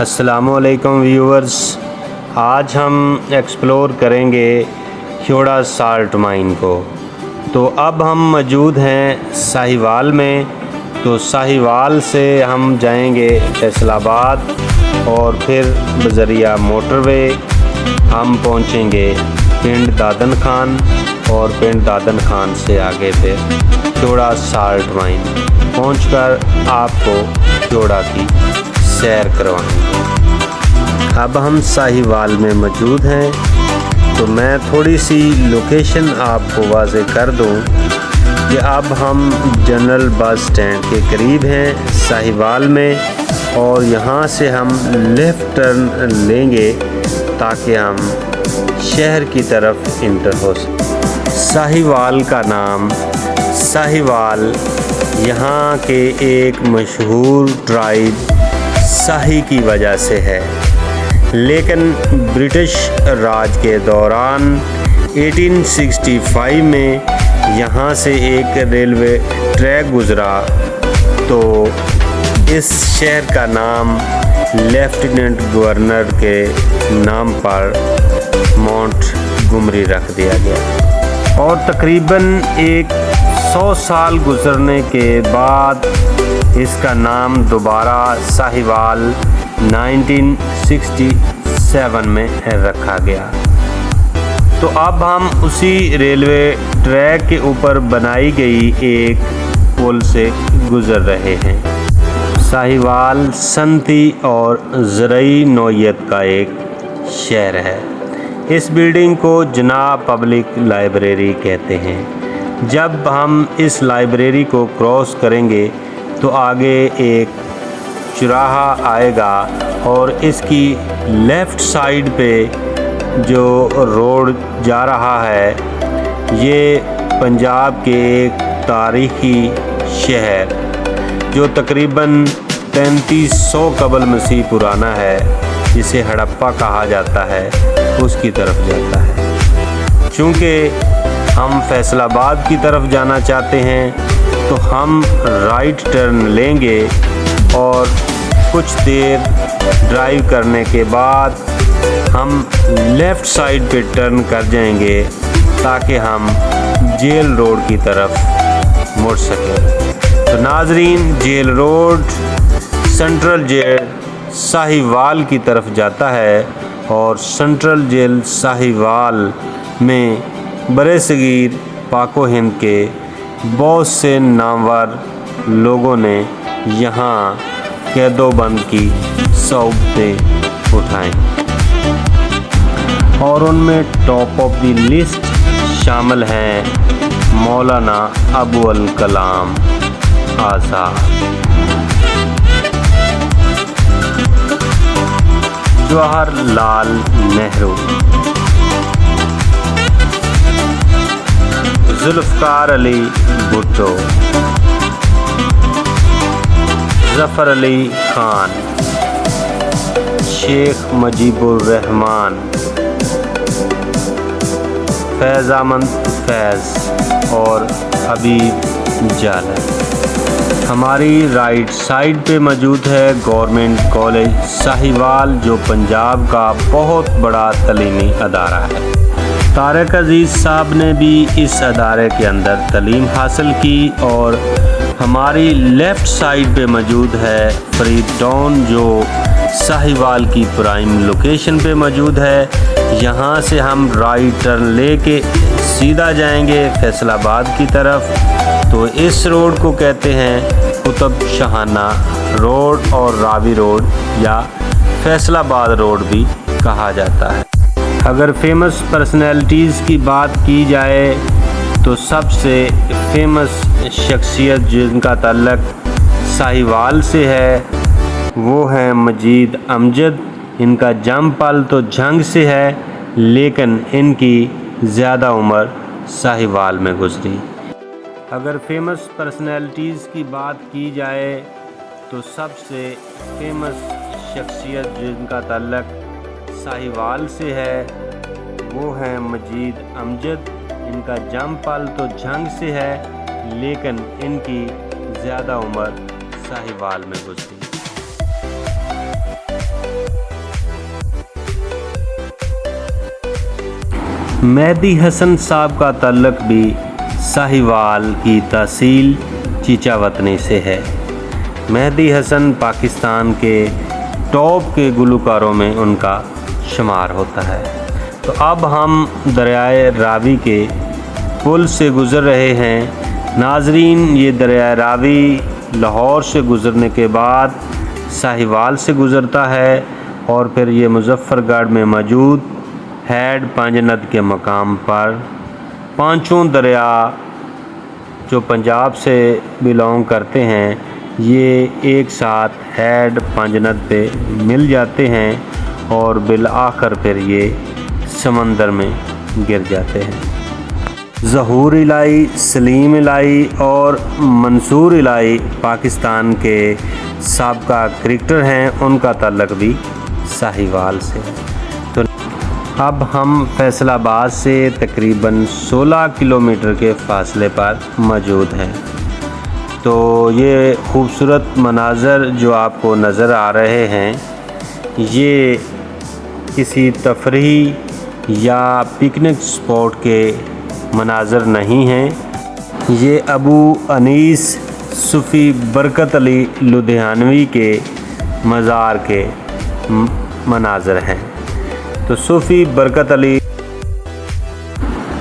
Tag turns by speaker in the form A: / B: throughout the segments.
A: السلام علیکم ویورز، آج ہم ایکسپلور کریں گے کھیوڑا سالٹ مائن کو۔ تو اب ہم موجود ہیں ساہیوال میں، تو ساہیوال سے ہم جائیں گے فیصل آباد اور پھر بذریعہ موٹر وے ہم پہنچیں گے پنڈ دادن خان، اور پنڈ دادن خان سے آگے پھر کھیوڑا سالٹ مائن پہنچ کر آپ کو کھیوڑا کی سیر کروائیں گے۔ اب ہم ساہیوال میں موجود ہیں، تو میں تھوڑی سی لوکیشن آپ کو واضح کر دوں کہ اب ہم جنرل بس سٹینڈ کے قریب ہیں ساہیوال میں، اور یہاں سے ہم لیفٹ ٹرن لیں گے تاکہ ہم شہر کی طرف انٹر ہو سکیں۔ ساہیوال کا نام ساہیوال یہاں کے ایک مشہور ٹرائب ساہی کی وجہ سے ہے، لیکن برٹش راج کے دوران 1865 میں یہاں سے ایک ریلوے ٹریک گزرا، تو اس شہر کا نام لیفٹیننٹ گورنر کے نام پر مونٹ گمری رکھ دیا گیا، اور تقریباً 100 سال گزرنے کے بعد اس کا نام دوبارہ ساہیوال 1967 میں رکھا گیا۔ تو اب ہم اسی ریلوے ٹریک کے اوپر بنائی گئی ایک پل سے گزر رہے ہیں۔ ساہیوال صنعتی اور زرعی نوعیت کا ایک شہر ہے۔ اس بلڈنگ کو جناح پبلک لائبریری کہتے ہیں۔ جب ہم اس لائبریری کو کراس کریں گے تو آگے ایک چوراہا آئے گا، اور اس کی لیفٹ سائیڈ پہ جو روڈ جا رہا ہے یہ پنجاب کے ایک تاریخی شہر جو تقریباً 3500 قبل مسیح پرانا ہے، جسے ہڑپا کہا جاتا ہے، اس کی طرف جاتا ہے۔ چونکہ ہم فیصل آباد کی طرف جانا چاہتے ہیں تو ہم رائٹ ٹرن لیں گے، اور کچھ دیر ڈرائیو کرنے کے بعد ہم لیفٹ سائیڈ پہ ٹرن کر جائیں گے تاکہ ہم جیل روڈ کی طرف مڑ سکیں۔ تو ناظرین، jail road central jail Sahiwal کی طرف جاتا ہے، اور سینٹرل جیل ساہیوال میں برصغیر پاک و ہند کے بہت سے نامور لوگوں نے یہاں قید و بند کی صحبتیں اٹھائیں، اور ان میں ٹاپ آف دی لسٹ شامل ہیں مولانا ابو الکلام آزاد، جواہر لال نہرو، ذوالفقار علی بھٹو، ظفر علی خان، شیخ مجیب الرحمان، فیض احمد فیض اور حبیب جالر۔ ہماری رائٹ سائیڈ پہ موجود ہے گورنمنٹ کالج ساہیوال، جو پنجاب کا بہت بڑا تعلیمی ادارہ ہے۔ طارق عزیز صاحب نے بھی اس ادارے کے اندر تعلیم حاصل کی، اور ہماری لیفٹ سائیڈ پہ موجود ہے فرید ٹاؤن، جو ساہیوال کی پرائم لوکیشن پہ موجود ہے۔ یہاں سے ہم رائٹ ٹرن لے کے سیدھا جائیں گے فیصل آباد کی طرف، تو اس روڈ کو کہتے ہیں قطب شاہانہ روڈ اور راوی روڈ، یا فیصل آباد روڈ بھی کہا جاتا ہے۔ اگر فیمس پرسنالٹیز کی بات کی جائے تو سب سے فیمس شخصیت جن کا تعلق ساہیوال سے ہے وہ ہیں مجید امجد۔ ان کا جم پل تو جھنگ سے ہے، لیکن ان کی زیادہ عمر ساہیوال میں گزری۔ اگر فیمس پرسنالٹیز کی بات کی جائے تو سب سے فیمس شخصیت جن کا تعلق ساہیوال سے ہے وہ ہیں مجید امجد۔ ان کا جم پل تو جھنگ سے ہے، لیکن ان کی زیادہ عمر ساہیوال میں گزری۔ مہدی حسن صاحب کا تعلق بھی ساہیوال کی تحصیل چیچاوطنی سے ہے۔ مہدی حسن پاکستان کے ٹاپ کے گلوکاروں میں ان کا شمار ہوتا ہے۔ تو اب ہم دریائے راوی کے پل سے گزر رہے ہیں۔ ناظرین، یہ دریائے راوی لاہور سے گزرنے کے بعد ساہیوال سے گزرتا ہے اور پھر یہ مظفر گڑھ میں موجود ہیڈ پانجند کے مقام پر پانچوں دریا جو پنجاب سے بلونگ کرتے ہیں یہ ایک ساتھ ہیڈ پانجند پہ مل جاتے ہیں اور بالآخر پھر یہ سمندر میں گر جاتے ہیں۔ ظہور الہی، سلیم الہی اور منصور الہی پاکستان کے سابقہ کرکٹر ہیں، ان کا تعلق بھی ساہیوال سے ہے۔ تو اب ہم فیصل آباد سے تقریباً 16 کلومیٹر کے فاصلے پر موجود ہیں۔ تو یہ خوبصورت مناظر جو آپ کو نظر آ رہے ہیں یہ کسی تفریحی یا پکنک اسپاٹ کے مناظر نہیں ہیں، یہ ابو انیس صوفی برکت علی لدھیانوی کے مزار کے مناظر ہیں۔ تو صوفی برکت علی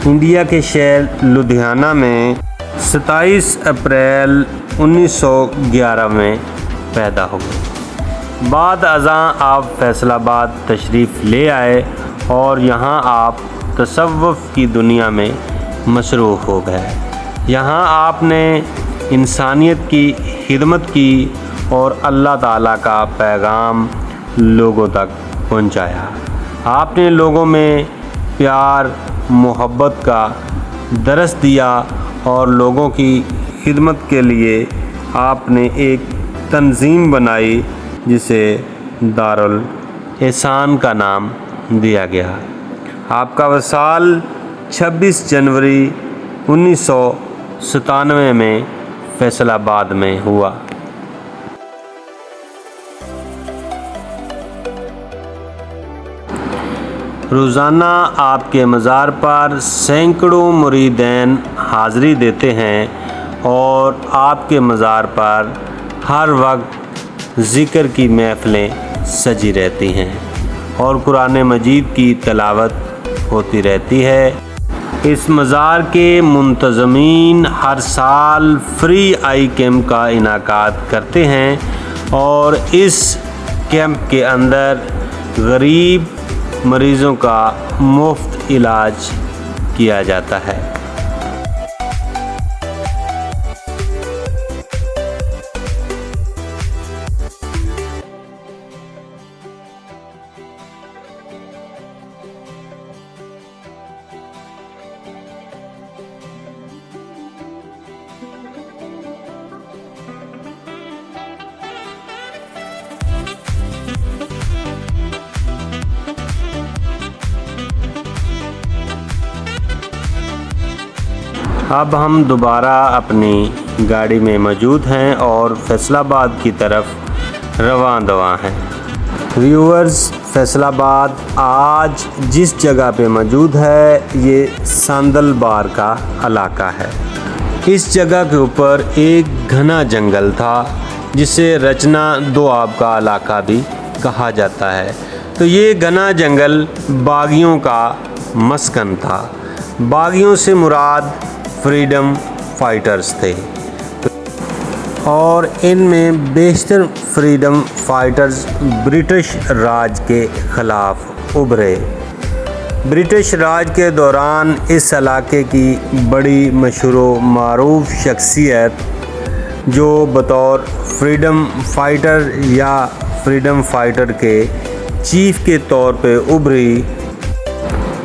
A: انڈیا کے شہر لدھیانہ میں 27 اپریل 1911 میں پیدا ہوئے۔ بعد ازاں آپ فیصل آباد تشریف لے آئے اور یہاں آپ تصوف کی دنیا میں مصروف ہو گئے۔ یہاں آپ نے انسانیت کی خدمت کی اور اللہ تعالیٰ کا پیغام لوگوں تک پہنچایا۔ آپ نے لوگوں میں پیار محبت کا درس دیا اور لوگوں کی خدمت کے لیے آپ نے ایک تنظیم بنائی جسے دارالاحسان کا نام دیا گیا۔ آپ کا وصال 26 جنوری 1997 میں فیصل آباد میں ہوا۔ روزانہ آپ کے مزار پر سینکڑوں مریدین حاضری دیتے ہیں اور آپ کے مزار پر ہر وقت ذکر کی محفلیں سجی رہتی ہیں اور قرآن مجید کی تلاوت ہوتی رہتی ہے۔ اس مزار کے منتظمین ہر سال فری آئی کیمپ کا انعقاد کرتے ہیں اور اس کیمپ کے اندر غریب مریضوں کا مفت علاج کیا جاتا ہے۔ اب ہم دوبارہ اپنی گاڑی میں موجود ہیں اور فیصل آباد کی طرف رواں دواں ہیں۔ ویورز، فیصل آباد آج جس جگہ پہ موجود ہے یہ ساندل بار کا علاقہ ہے۔ اس جگہ کے اوپر ایک گھنا جنگل تھا جسے رچنا دوآب کا علاقہ بھی کہا جاتا ہے۔ تو یہ گھنا جنگل باغیوں کا مسکن تھا۔ باغیوں سے مراد فریڈم فائٹرز تھے اور ان میں بیشتر فریڈم فائٹرز برٹش راج کے خلاف ابھرے۔ برٹش راج کے دوران اس علاقے کی بڑی مشہور و معروف شخصیت جو بطور فریڈم فائٹر یا فریڈم فائٹر کے چیف کے طور پہ ابھری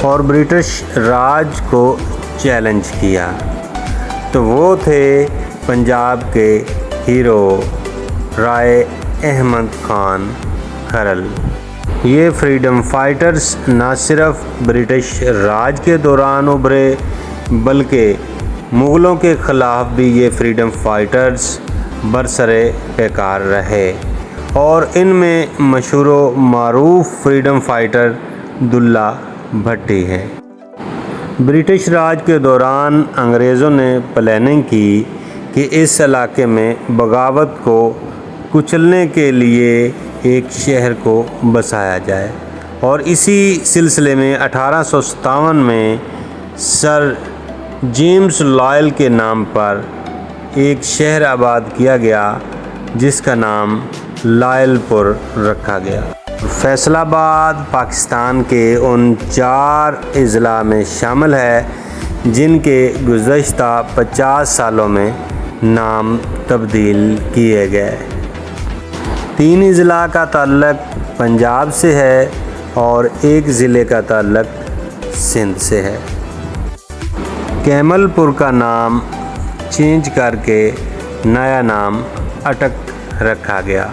A: اور برٹش راج کو چیلنج کیا، تو وہ تھے پنجاب کے ہیرو رائے احمد خان کھرل۔ یہ فریڈم فائٹرز نہ صرف برٹش راج کے دوران ابھرے بلکہ مغلوں کے خلاف بھی یہ فریڈم فائٹرز برسر پیکار رہے اور ان میں مشہور و معروف فریڈم فائٹر دلہ بھٹی ہے۔ برٹش راج کے دوران انگریزوں نے پلاننگ کی کہ اس علاقے میں بغاوت کو کچلنے کے لیے ایک شہر کو بسایا جائے، اور اسی سلسلے میں 1857 میں سر جیمز لائل کے نام پر ایک شہر آباد کیا گیا جس کا نام لائل پور رکھا گیا۔ فیصل آباد پاکستان کے ان 4 اضلاع میں شامل ہے جن کے گزشتہ 50 سالوں میں نام تبدیل کیے گئے۔ 3 اضلاع کا تعلق پنجاب سے ہے اور ایک ضلع کا تعلق سندھ سے ہے۔ کیمل پور کا نام چینج کر کے نیا نام اٹک رکھا گیا،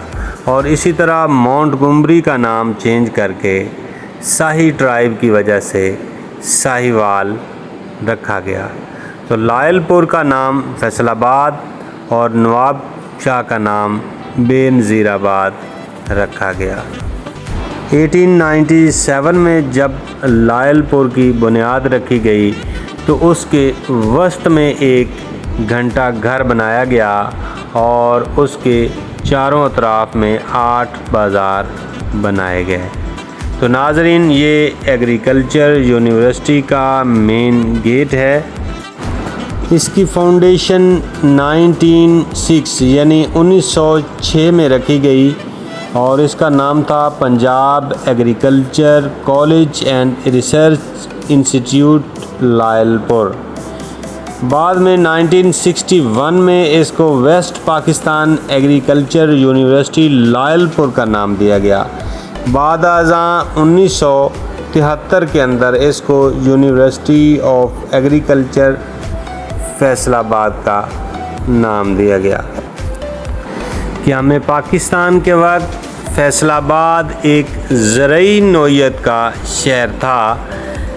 A: اور اسی طرح مونٹگومری کا نام چینج کر کے شاہی ٹرائب کی وجہ سے شاہی وال رکھا گیا۔ تو لائل پور کا نام فیصل آباد اور نواب شاہ کا نام بے نظیر آباد رکھا گیا۔ 1897 میں جب لائل پور کی بنیاد رکھی گئی تو اس کے وسط میں ایک گھنٹہ گھر بنایا گیا اور اس کے چاروں اطراف میں 8 بازار بنائے گئے۔ تو ناظرین، یہ ایگریکلچر یونیورسٹی کا مین گیٹ ہے۔ اس کی فاؤنڈیشن 1906 میں رکھی گئی اور اس کا نام تھا Punjab agriculture college and research institute Lyallpur. بعد میں 1961 میں اس کو West Pakistan agriculture university Lyallpur کا نام دیا گیا۔ بعد ازاں 1973 کے اندر اس کو یونیورسٹی آف ایگریکلچر فیصل آباد کا نام دیا گیا۔ قیام پاکستان کے وقت فیصل آباد ایک زرعی نوعیت کا شہر تھا،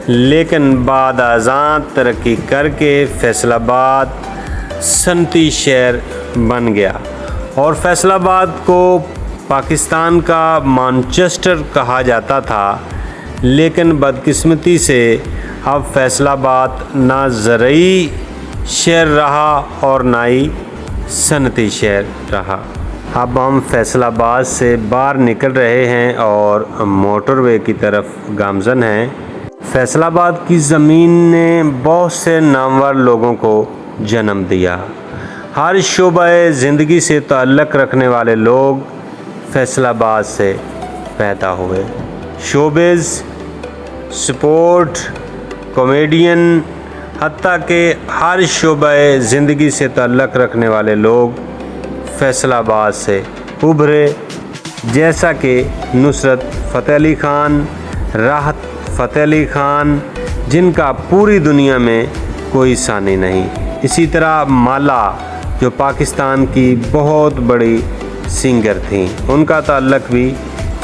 A: لیکن بعد ازاں ترقی کر کے فیصل آباد صنعتی شہر بن گیا، اور فیصل آباد کو پاکستان کا مانچسٹر کہا جاتا تھا، لیکن بدقسمتی سے اب فیصل آباد نہ زرعی شہر رہا اور نہ ہی صنعتی شہر رہا۔ اب ہم فیصل آباد سے باہر نکل رہے ہیں اور موٹر وے کی طرف گامزن ہیں۔ فیصل آباد کی زمین نے بہت سے نامور لوگوں کو جنم دیا۔ ہر شعبہ زندگی سے تعلق رکھنے والے لوگ فیصل آباد سے پیدا ہوئے۔ شوبز، سپورٹ، کامیڈین، حتیٰ کہ ہر شعبہ زندگی سے تعلق رکھنے والے لوگ فیصل آباد سے ابھرے، جیسا کہ نصرت فتح علی خان، راحت فتح علی خان، جن کا پوری دنیا میں کوئی ثانی نہیں۔ اسی طرح مالا، جو پاکستان کی بہت بڑی سنگر تھیں، ان کا تعلق بھی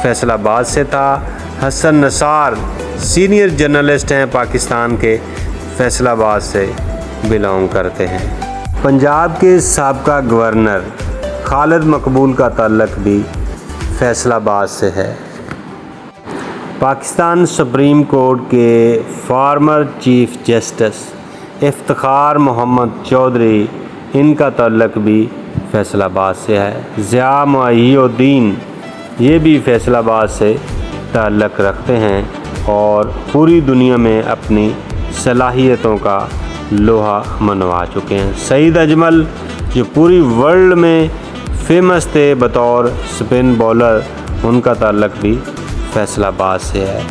A: فیصل آباد سے تھا۔ حسن نثار سینئر جرنلسٹ ہیں پاکستان کے، فیصل آباد سے بلانگ کرتے ہیں۔ پنجاب کے سابقہ گورنر خالد مقبول کا تعلق بھی فیصل آباد سے ہے۔ پاکستان سپریم کورٹ کے farmer chief justice Iftikhar Muhammad Chaudhry, ان کا تعلق بھی فیصل آباد سے ہے۔ ضیاء محی الدین، یہ بھی فیصل آباد سے تعلق رکھتے ہیں اور پوری دنیا میں اپنی صلاحیتوں کا لوہا منوا چکے ہیں۔ سعید اجمل، جو پوری ورلڈ میں فیمس تھے بطور سپن بولر، ان کا تعلق بھی فیصل آباد سے ہے۔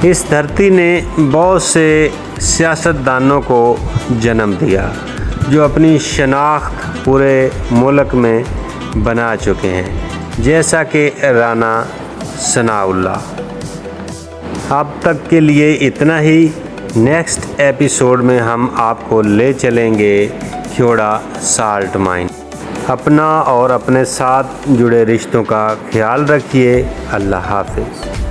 A: اس دھرتی نے بہت سے سیاستدانوں کو جنم دیا جو اپنی شناخت پورے ملک میں بنا چکے ہیں، جیسا کہ رانا ثناء اللہ۔ اب تک کے لیے اتنا ہی۔ نیکسٹ ایپیسوڈ میں ہم آپ کو لے چلیں گے کھیوڑا سالٹ مائن۔ اپنا اور اپنے ساتھ جڑے رشتوں کا خیال رکھیے۔ اللہ حافظ۔